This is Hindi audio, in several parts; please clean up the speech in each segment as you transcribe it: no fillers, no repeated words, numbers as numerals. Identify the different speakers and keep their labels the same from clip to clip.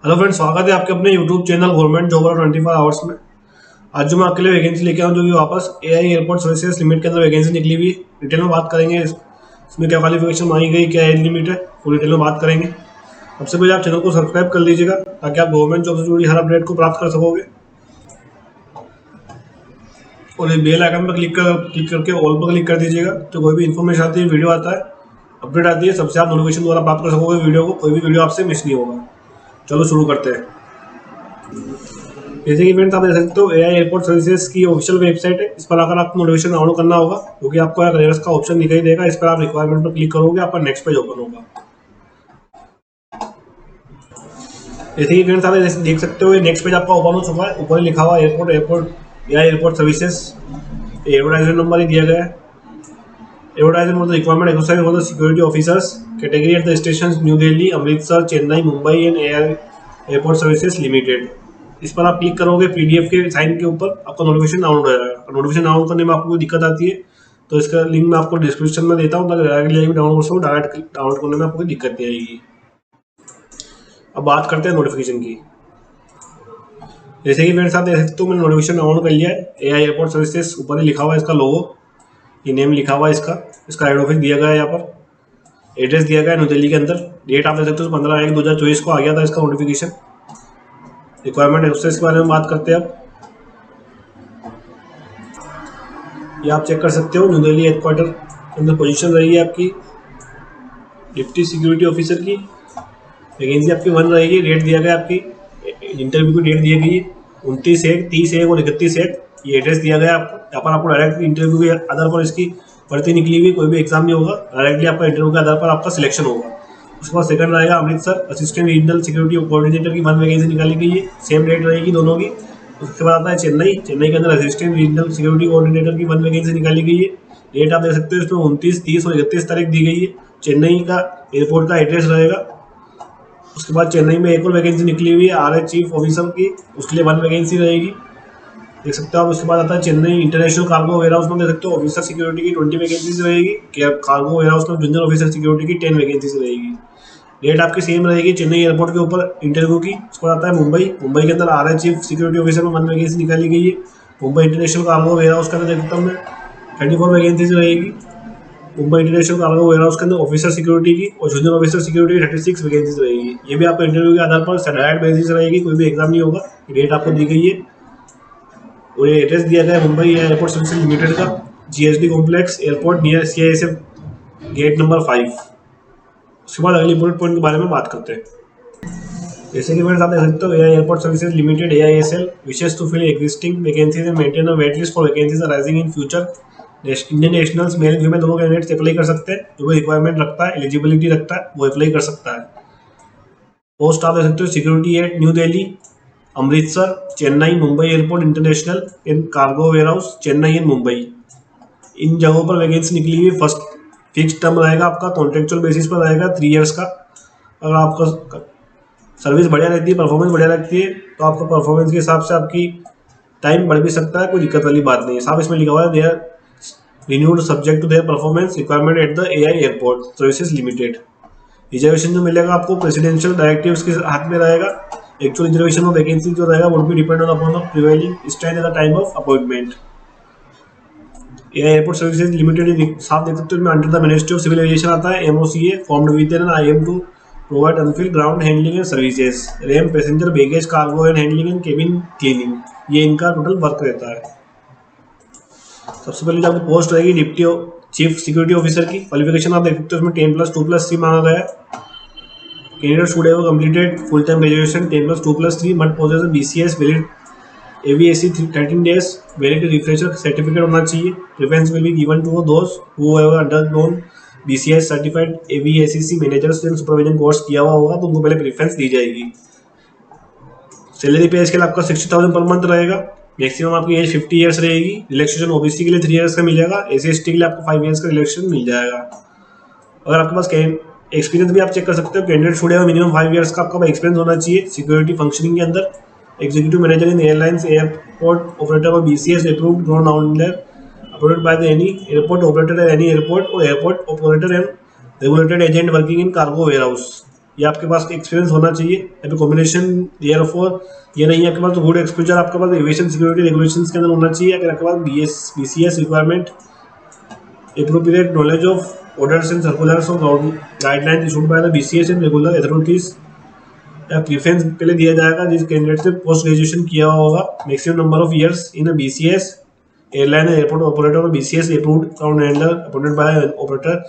Speaker 1: हेलो फ्रेंड्स, स्वागत है आपके अपने YouTube channel government job 24 hours में। आज जो मैं आपके लिए वैकेंसी लेके आऊँ जो कि वापस एआई एयरपोर्ट सर्विसेज लिमिट के अंदर वैकेंसी निकली हुई है। डिटेल में बात करेंगे इसमें क्या क्वालिफिकेशन मांगी गई, क्या एज लिमिट है, फुल डिटेल में बात करेंगे। सबसे पहले आप चैनल को सब्सक्राइब कर लीजिएगा ताकि आप गवर्नमेंट जॉब से जुड़ी हर अपडेट को प्राप्त कर सकोगे। और ये बेल आइकन पर क्लिक करके ऑल पर क्लिक कर दीजिएगा, तो कोई भी इन्फॉर्मेशन आती है, वीडियो आता है, अपडेट आती है, सबसे आप नोटिफिकेशन द्वारा प्राप्त कर सकोगे वीडियो को। कोई भी वीडियो आपसे मिस नहीं होगा। चलो शुरू करते हैं। जैसे कि फ्रेंड्स आप देख सकते हो एआई एयरपोर्ट सर्विसेज की ऑफिशियल वेबसाइट है। इस पर आकर आपको नोटिफिकेशन डाउनलोड करना होगा क्योंकि आपको करियर्स का ऑप्शन दिखाई देगा। इस पर आप रिक्वायरमेंट पर क्लिक करोगे, आपका नेक्स्ट पेज ओपन होगा। जैसे कि फ्रेंड्स आप देख सकते हो ये नेक्स्ट पेज आपका ओपन हो चुका है। ऊपर लिखा हुआ airport AI airport services, advertisement number ही दिया गया है। Advertisement for the requirement exercise for the security officers category at the station New Delhi, Amritsar, Chennai, Mumbai and AI airport services limited. इस पर आप क्लिक करोगे, पीडीएफ के साइन के ऊपर आपका नोटिफिकेशन डाउनलोड हो जाएगा। नोटिफिकेशन डाउनलोड करने में आपको कोई दिक्कत आती है तो इसका लिंक मैं आपको डिस्क्रिप्शन में देता हूँ ताकि डायरेक्टली डाउनलोड करो। डायरेक्ट डाउनलोड करने में आपको कोई दिक्कत नहीं आएगी। अब बात करते हैं नोटिफिकेशन की। जैसे कि मेरे साथ देख सकते हो मैंने नोटिफिकेशन डाउनलोड कर लिया है। एआई एयरपोर्ट सर्विसेज ऊपर ही लिखा हुआ है, इसका लोगो, ये नेम लिखा हुआ है, इसका हेड ऑफिस दिया गया है, यहाँ पर एड्रेस दिया गया है न्यू दिल्ली के अंदर। डेट आप देख सकते हो 15/1/2024 को आ गया था इसका नोटिफिकेशन। रिक्वायरमेंट एक्सरसाइज के बारे में बात करते हैं अब। ये आप चेक कर सकते हो, न्यू दिल्ली हेडक्वार्टर के अंदर पोजीशन रहेगी आपकी डिप्टी सिक्योरिटी ऑफिसर की। वैकेंसी आपकी 1 रहेगी। डेट दिया गया आपकी, इंटरव्यू की डेट दी गई है 29/1, 30/1 और 31/1। ये एड्रेस दिया गया आपको। यहाँ पर आपको डायरेक्ट इंटरव्यू के आधार पर इसकी भर्ती निकली हुई, कोई भी एग्जाम नहीं होगा। डायरेक्टली आपका इंटरव्यू के आधार पर आपका सिलेक्शन होगा। उसके बाद सेकंड रहेगा Amritsar, assistant regional security coordinator की 1 वैकेंसी निकाली गई है। सेम डेट रहेगी दोनों की। उसके बाद आता है चेन्नई के अंदर असिस्टेंट रीजनल सिक्योरिटी कोऑर्डिनेटर की 1 वैकेंसी निकाली गई है। डेट आप देख सकते हो, इसमें 29, 30 और 31 तारीख दी गई है। चेन्नई का एयरपोर्ट का एड्रेस रहेगा। उसके बाद चेन्नई में एक और वैकेंसी निकली हुई है आरएच चीफ ऑफिसर की, उसके लिए 1 वैकेंसी रहेगी, देख सकते हो आप। उसके बाद आता है Chennai international cargo warehouse में, देख सकते हो ऑफिसर सिक्योरिटी की 20 वैकेंसीज रहेगी। कार्गो वेयर हाउस में जूनियर ऑफिसर सिक्योरिटी की 10 वैकेंसीज रहेगी। डेट आपकी सेम रहेगी चेन्नई एयरपोर्ट के ऊपर इंटरव्यू की। उसके बाद आता है मुंबई के अंदर आरएच चीफ सिक्योरिटी ऑफिसर में 1 वैकेंसी निकाली गई है। Mumbai international cargo warehouse के अंदर देख सकता हूँ मैं 34 वैकेंसीज रहेगी। Mumbai international cargo warehouse के अंदर ऑफिसर सिक्योरिटी की और जूनियर ऑफिसर सिक्योरिटी की 36 वैकेंसीज रहेगी। ये भी आपको इंटरव्यू के आधार पर डायरेक्ट बेसिस रहेगी, कोई भी एग्जाम नहीं होगा। डेट आपको दी गई है और ये एड्रेस दिया गया है मुंबई एयरपोर्ट सर्विसेज लिमिटेड का, GSD complex airport near CISF gate number 5। उसके बाद अगली बुलेट पॉइंट के बारे में बात करते हैं। जैसे कि मेरे साथ देख सकते हो, airport services limited AISL wishes to fill existing vacancies and maintain a wait list for vacancies arising in future. Indian nationals male female दोनों कैंडिडेट्स अप्लाई कर सकते हैं। जो भी रिक्वायरमेंट रखता है, एलिजिबिलिटी रखता है, वो अप्लाई कर सकता है। पोस्ट आप देख सकते हो, security at New Delhi, Amritsar, Chennai, Mumbai airport international and cargo warehouse, Chennai and Mumbai. इन जगहों पर वैकेंसी निकली हुई। फर्स्ट फिक्स टर्म रहेगा आपका, कॉन्ट्रेक्चुअल बेसिस पर रहेगा 3 ईयर्स का। अगर आपका सर्विस बढ़िया रहती है, परफॉर्मेंस बढ़िया रहती है, तो आपका परफॉर्मेंस के हिसाब से आपकी टाइम बढ़ भी सकता है, कोई दिक्कत वाली बात नहीं है। साफ इसमें लिखा हुआ है their renewed subject to their performance requirement at the AI airport services limited. Reservation जो मिलेगा आपको प्रेसिडेंशियल डायरेक्टिव्स के हाथ में रहेगा। एक्चुअल रिजर्वेशन ऑफ वैकेंसी जो रहेगा वो भी depend on upon the prevailing stand at the time of appointment. AI airport services limited साफ देख सकते हो, under the ministry of civil aviation आता है। MOCA formed with an IM to provide unfilled ground handling and services, ram, passenger baggage, cargo and handling and cabin cleaning. ये इनका टोटल वर्क रहता है। सबसे पहले जो आपकी पोस्ट रहेगी डिप्टी चीफ सिक्योरिटी ऑफिसर की। क्वालिफिकेशन आप देख सकते हो, उसमें 10+2+3 मांगा गया है। Candidate should have completed full time graduation 10+2+3 must possess BCS valid AVAC 13 days valid refresher certificate होना चाहिए। Preference will be given to those who have undergone BCS certified AVACC managers and supervision course किया हुआ होगा, तो उनको पहले प्रेफरेंस दी जाएगी। सैलरी पे स्केल आपका 60,000 पर मंथ रहेगा। मैक्सिमम आपकी एज 50 ईयर्स रहेगी। रिलैक्सेशन OBC के लिए 3 ईयर्स का मिल जाएगा। SC/ST के लिए आपको 5 ईयर्स का रिलैक्सेशन मिल जाएगा। अगर आपके पास एक्सपीरियंस भी आप चेक कर सकते हो, candidate should have minimum 5 years का आपका एक्सपीरियंस होना चाहिए सिक्योरिटी फंक्शनिंग के अंदर। एग्जीक्यूटिव मैनेजर इन एयरलाइंस एयरपोर्ट ऑपरेटर और BCS approved non outlier approved by the any airport operator at any airport or airport operator and regulated agent working in cargo warehouse। ये आपके पास एक्सपीरियंस होना चाहिए। अभी कॉम्बिनेशन ईयर फॉर ये नहीं है आपके पास, तो गुड एक्सपोजर आपके पास एविएशन सिक्योरिटी रेगुलेशंस के अंदर होना चाहिए। अगर आपके पास BCS requirement, appropriate knowledge of orders and circulars of guidelines issued by the BCS and regular authorities, या प्रीफरेंस पहले दिया जाएगा जिस कैंडिडेट से पोस्ट ग्रेजुएशन किया होगा, maximum number of years in a BCS airline airport operator और BCS approved ground handler appointed by operator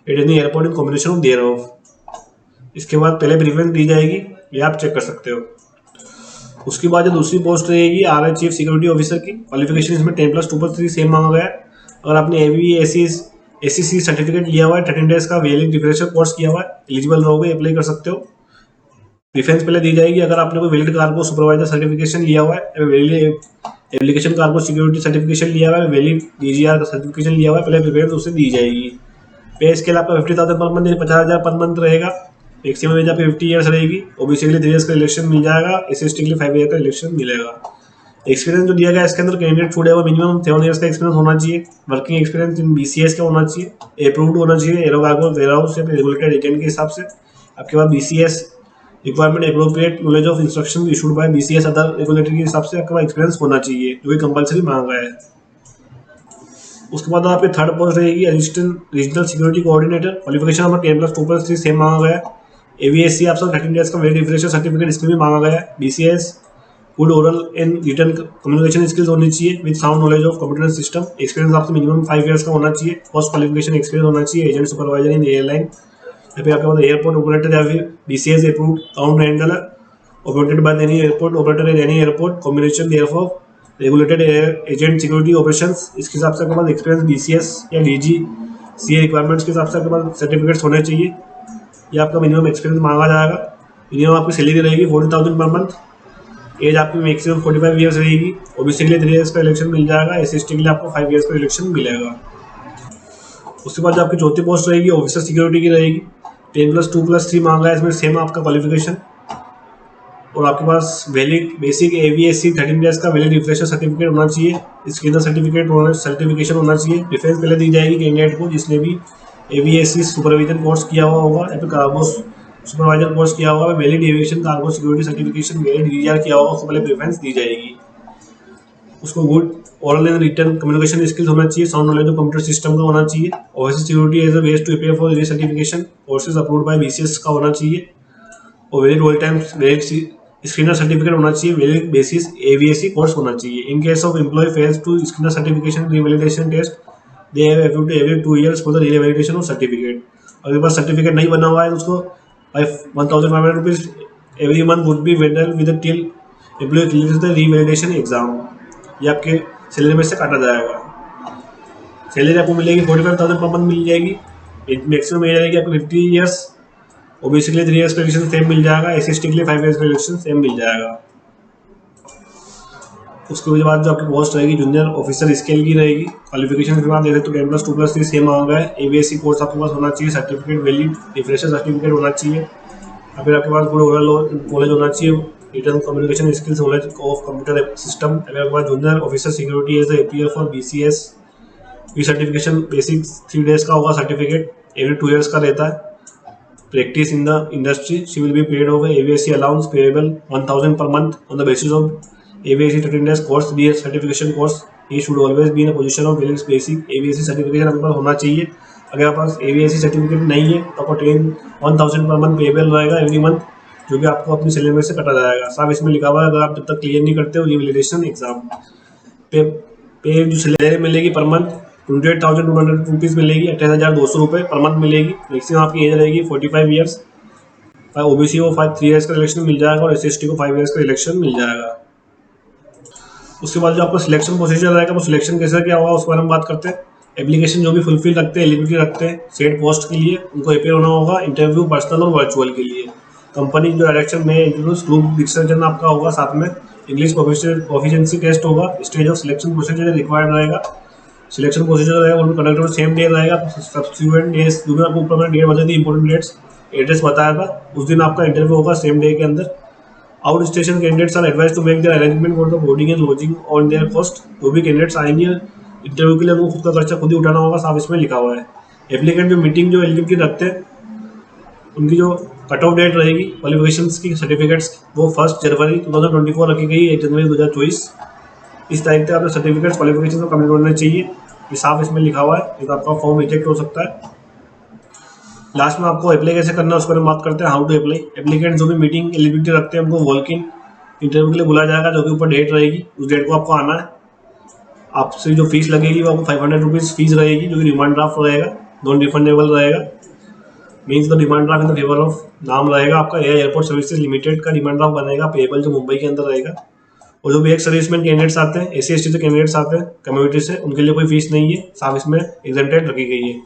Speaker 1: at any airport in combination of their of. इसके बाद पहले प्रीफरेंस दी जाएगी, ये आप चेक कर सकते हो। उसके बाद जो दूसरी पोस्ट रहेगी RI चीफ सिक्योरिटी ऑफिसर की, क्वालिफिकेशन इसमें 10+2+3 सेम मांगा गया है। अगर आपने AVSC सर्टिफिकेट लिया हुआ है, 13 डेज का वैलिड रिफ्रेशर कोर्स किया हुआ है, एलिजिबल रहोगे, अप्लाई कर सकते हो। प्रेफरेंस पहले दी जाएगी अगर आपने कोई वैलिड कार्गो सुपरवाइजर सर्टिफिकेशन लिया हुआ है, valid application cargo security certification लिया हुआ है, वैलिड DGR का सर्टिफिकेशन लिया हुआ है, पहले प्रेफरेंस उसे दी जाएगी। पे स्केल आपका 50,000 पर मंथ, 50,000 पर मंथ रहेगा। मैक्सिमम एज आपकी 50 ईयर्स रहेगी। OBC के लिए 3 ईयर्स का इलेक्शन मिल जाएगा, SC/ST के लिए 5 ईयर का इलेक्शन मिलेगा। एक्सपीरियंस जो दिया गया इसके अंदर कैंडिडेट छूटेगा, मिनिमम 7 ईयर्स का एक्सपीरियंस होना चाहिए। वर्किंग एक्सपीरियंस इन BCS का होना चाहिए, अप्रूव्ड होना चाहिए एरो कार्गो वेयरहाउस या रेगुलेटेड एजेंट के हिसाब से। आपके पास BCS requirement appropriate knowledge of instruction issued by BCS other regulatory के हिसाब से आपके पास एक्सपीरियंस होना चाहिए, जो कि कंपलसरी मांगा है। उसके बाद आपकी थर्ड पोस्ट रहेगी assistant regional security coordinator, qualification number 10+2+3 same मांगा गया है। AVSC आपसे 13 डेज का वैलिड रिफ्रेशर सर्टिफिकेट इसमें भी मांगा गया है। BCS good oral and written communication skills होनी चाहिए with sound knowledge of computer system. Experience आपसे मिनिमम 5 ईयर्स का होना चाहिए। पोस्ट क्वालिफिकेशन एक्सपीरियंस होना चाहिए एजेंट सुपरवाइजर इन एयरलाइन, या फिर आपके पास एयरपोर्ट ऑपरेटर या फिर BCS approved count handler operated by any airport operator in any airport combination therefore regulated agent security operations. इसके हिसाब से आपके पास एक्सपीरियंस BCS या DGCA रिक्वायरमेंट्स के हिसाब से आपके पास सर्टिफिकेट्स होने चाहिए। ये आपका मिनिमम एक्सपीरियंस मांगा जाएगा। मिनिमम आपकी सैलरी रहेगी 40,000 पर मंथ। एज आपकी मैक्सिमम 45 ईयर्स रहेगी। OBC के लिए 3 ईयर्स का इलेक्शन मिल जाएगा, SC/ST के लिए आपको 5 ईयर्स का इलेक्शन मिलेगा। उसके बाद जो आपकी चौथी पोस्ट रहेगी ऑफिसर सिक्योरिटी की रहेगी। 10+2+3 मांगा है, इसमें सेम आपका क्वालिफिकेशन और आपके पास वैलिड बेसिक AVSC 13 डेज का वैलिड रिफ्रेशर सर्टिफिकेट होना चाहिए। इसके अंदर सर्टिफिकेशन होना चाहिए। प्रेफरेंस पहले दी जाएगी कैंडिडेट को जिसने भी AVSC सुपरविजन कोर्स किया हुआ होगा या फिर कार्गो सुपरवाइजर कोर्स किया हुआ है, valid aviation cargo security certification valid DGR किया होगा, उसको पहले प्रेफरेंस दी जाएगी। उसको good oral and written communication skills होना चाहिए, sound knowledge of computer system का होना चाहिए। OSC security as a base to appear for certification courses approved by BCS का होना चाहिए और valid all time valid screener certificate होना चाहिए, वैलिड बेसिस AVSC कोर्स होना चाहिए। In case of employ fails to screener certification revalidation test, they have effort to every 2 years for the revalidation of certificate. अगर पास सर्टिफिकेट नहीं बना हुआ है तो उसको 1,500 rupees every month would be वेंडल with till employ clears the revalidation exam. ये आपके सैलरी में से काटा जाएगा। सैलरी आपको मिलेगी 45,000 पर मंथ मिल जाएगी। मैक्सिमम एज रहेगी आपको 50 ईयर्स। OBC के लिए 3 ईयर्स का इलेक्शन सेम मिल जाएगा, SC/ST के लिए 5 ईयर्स का इलेक्शन सेम मिल जाएगा। उसके बाद जो आपकी पोस्ट रहेगी जूनियर ऑफिसर स्केल की रहेगी। क्वालिफिकेशन के बाद देख सकते हो 10+2+3 सेम आ गया है। AVSC कोर्स आपके पास होना चाहिए, सर्टिफिकेट वैलिड रिफ्रेशर सर्टिफिकेट होना चाहिए, या फिर आपके पास गुड ओवरऑल नॉलेज होना चाहिए, return communication skills knowledge of computer system. अगर आपके पास junior officer security as appear for BCS की सर्टिफिकेशन बेसिक 3 डेज का होगा सर्टिफिकेट, एवरी 2 ईयर्स का रहता है। Practice in the industry, she will be paid over AVSC allowance payable 1,000 per month on the basis of AVSC 13 days course, 3 years certification course. He should always be in a position of valid basic AVSC certification आपके पास होना चाहिए। अगर आपके पास AVSC सर्टिफिकेट नहीं है तो आपको 1,000 पर मंथ पेबल रहेगा एवरी मंथ, जो कि आपको अपनी सैलरी में से कटा जाएगा। साफ इसमें लिखा हुआ है अगर आप जब तक क्लियर नहीं करते हो रिवैलिडेशन एग्जाम पे जो सैलरी मिलेगी पर मंथ 28,200 रुपीज़ मिलेगी, 28,200 रुपये पर मंथ मिलेगी। मैक्सिमम आपकी एज रहेगी 45 ईयर्स। OBC को 3 ईयर्स का इलेक्शन मिल जाएगा और SC/ST को 5 ईयर्स का इलेक्शन मिल जाएगा। उसके बाद जो आपका सिलेक्शन प्रोसीजर रहेगा वो सिलेक्शन कैसे क्या होगा उसके बारे में बात करते हैं। एप्लीकेशन जो भी फुलफिल रखते हैं, एलिजिबिलिटी रखते हैं सेट पोस्ट के लिए, उनको अपेयर होना होगा इंटरव्यू पर्सनल और वर्चुअल के लिए। कंपनी जो डायरेक्शन में इंट्रोड्यूस ग्रुप डिस्कशन आपका होगा, साथ में इंग्लिश प्रोफिशिएंसी टेस्ट होगा। Stage of selection procedure required रहेगा। सिलेक्शन प्रोसीजर रहेगा वो कंडक्टर सेम डे रहेगा। सब्सिक्वेंट डेज जो भी आपको ऊपर में डेट बताई थी, इंपॉर्टेंट डेट्स एड्रेस बताया था, उस दिन आपका इंटरव्यू होगा सेम डे के अंदर। Outstation candidates are advise to make their arrangement for the boarding and lodging on their cost. जो भी कैंडिडेट्स आएंगे इंटरव्यू के लिए उनको खुद का खर्चा खुद ही उठाना होगा, साफ इसमें लिखा हुआ है। एप्लीकेंट जो मीटिंग जो एलिजिबिलिटी रखते हैं उनकी जो कट ऑफ डेट रहेगी क्वालिफिकेशंस की सर्टिफिकेट्स वो 1 जनवरी 2024 रखी गई, 1 जनवरी 2024। इस तारीख तक आपने सर्टिफिकेट्स क्वालिफिकेशन को कम्प्लीट होने चाहिए, ये साफ इसमें लिखा हुआ है, नहीं तो आपका फॉर्म रिजेक्ट हो सकता है। लास्ट में आपको अप्लाई कैसे करना है उसके बारे में बात करते हैं, हाउ टू अप्लाई। एप्लीकेंट जो भी मीटिंग एलिजिबिलिटी रखते हैं उनको वॉक इन इंटरव्यू के लिए बुलाया जाएगा, जो कि ऊपर डेट रहेगी, उस डेट को आपको आना है। आपसे जो फीस लगेगी वो आपको 500 रुपीज़ फीस रहेगी, जो कि डिमांड ड्राफ्ट रहेगा, नॉन रिफंडेबल रहेगा। Means the demand draft in the favour of नाम रहेगा आपका एयरपोर्ट सर्विसेज लिमिटेड का डिमांड ड्राफ्ट बनेगा, पेबल जो मुंबई के अंदर रहेगा। और जो भी एक्स सर्विसमैन कैंडिडेट्स आते हैं, SC ST से कैंडिडेट्स आते हैं कम्युनिटी से, उनके लिए कोई फीस नहीं है, साफ इसमें एग्जेंटेड रखी गई है।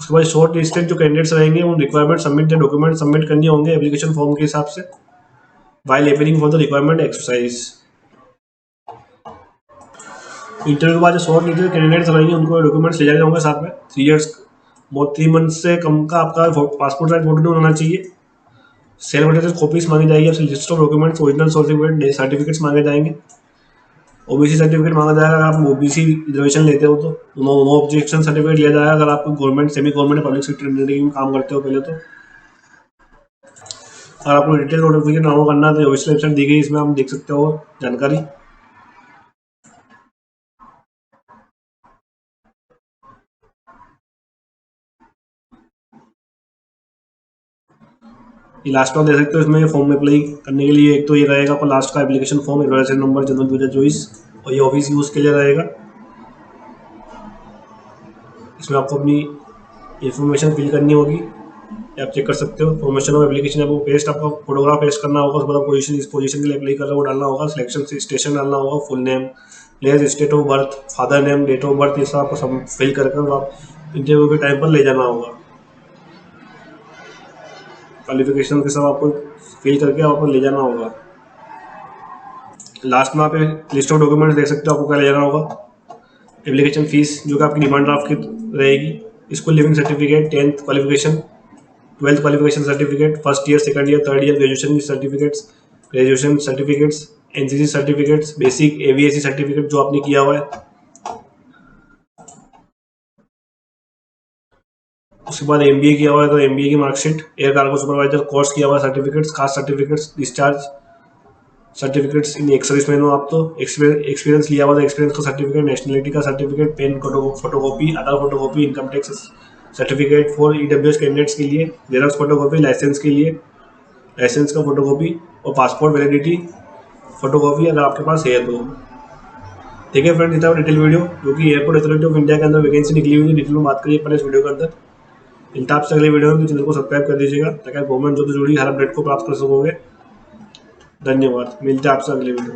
Speaker 1: उसके बाद शॉर्ट लिस्टेड जो कैंडिडेट्स रहेंगे उन रिक्वायरमेंट सबमिट डॉक्यूमेंट सबमिट करने होंगे एप्लीकेशन फॉर्म के हिसाब से, while appearing for the requirement exercise. Interview के बाद जो शॉर्ट लिस्टेड कैंडिडेट्स रहेंगे उनको डॉक्यूमेंट्स ले जाने होंगे साथ में। 3 मंथ से कम का आपका पासपोर्ट साइज फोटो होना चाहिए। सेल्फ अटेस्टेड कॉपीज मांगी जाएगी आपसे, list of documents, original certificates मांगे जाएंगे। OBC सर्टिफिकेट मांगा जाएगा, अगर आप OBC रिजर्वेशन लेते हो तो नो ऑब्जेक्शन सर्टिफिकेट लिया जाएगा, अगर आप government semi government public sector में काम करते हो पहले तो। अगर आपको डिटेल नोटिफिकेशन डाउनलोड करना है तो ऑफिशियल वेबसाइट दी गई, इसमें आप देख सकते हो जानकारी। ये लास्ट में देख सकते हो, इसमें फॉर्म में अप्लाई करने के लिए एक तो ये रहेगा आपका लास्ट का एप्लीकेशन फॉर्म, एडवर्टाइजमेंट नंबर जनवरी 2024, और ये ऑफिस यूज़ के लिए रहेगा। इसमें आपको अपनी इंफॉर्मेशन फिल करनी होगी, आप चेक कर सकते हो। फॉर्मेशन ऑफ एप्लीकेशन आपको पेस्ट, आपका फोटोग्राफ पेस्ट करना होगा, उसके बाद पोजीशन, इस पोजीशन के लिए अप्लाई कर रहा है वो डालना होगा, सिलेक्शन स्टेशन डालना होगा, full name, place, state of birth, father name, date of birth, ये सब आपको सब फिल करके आप इंटरव्यू के टाइम पर ले जाना होगा। क्वालिफिकेशन के सब आपको फिल करके आपको ले जाना होगा। लास्ट में आप लिस्ट ऑफ डॉक्यूमेंट्स देख सकते हो, आपको क्या ले जाना होगा। एप्लीकेशन फीस जो कि आपकी डिमांड ड्राफ्ट की रहेगी, school leaving certificate, 10th qualification, 12th qualification certificate, first year, second year, third year graduation की certificates, graduation certificates, NCC certificates, basic AVAC certificate जो आपने किया हुआ है। उसके बाद MBA किया हुआ है तो MBA की marksheet, air cargo supervisor course किया हुआ certificates, caste certificates, discharge certificates, इन एक्स सर्विसमैन हो आप तो एक्सपीरियंस लिया हुआ था, एक्सपीरियंस का सर्टिफिकेट, नेशनलिटी का certificate, PAN photocopy, Aadhaar photocopy, income tax certificate for EWS candidates के लिए, जेरॉक्स फोटोकॉपी, लाइसेंस के लिए लाइसेंस का फोटोकॉपी, और पासपोर्ट वैलिडिटी फोटोकॉपी अगर आपके पास है तो। ठीक है फ्रेंड्स, इतना डिटेल वीडियो जो कि एयरपोर्ट अथॉरिटी ऑफ इंडिया के अंदर वैकेंसी निकली हुई है, डिटेल में बात करिए अपने इस वीडियो के अंदर। मिलता है आपसे अगले वीडियो में, तो चैनल को सब्सक्राइब कर दीजिएगा ताकि गवर्नमेंट जॉब से जुड़ी हर अपडेट को प्राप्त कर सकोगे। धन्यवाद, मिलते हैं आपसे अगले वीडियो।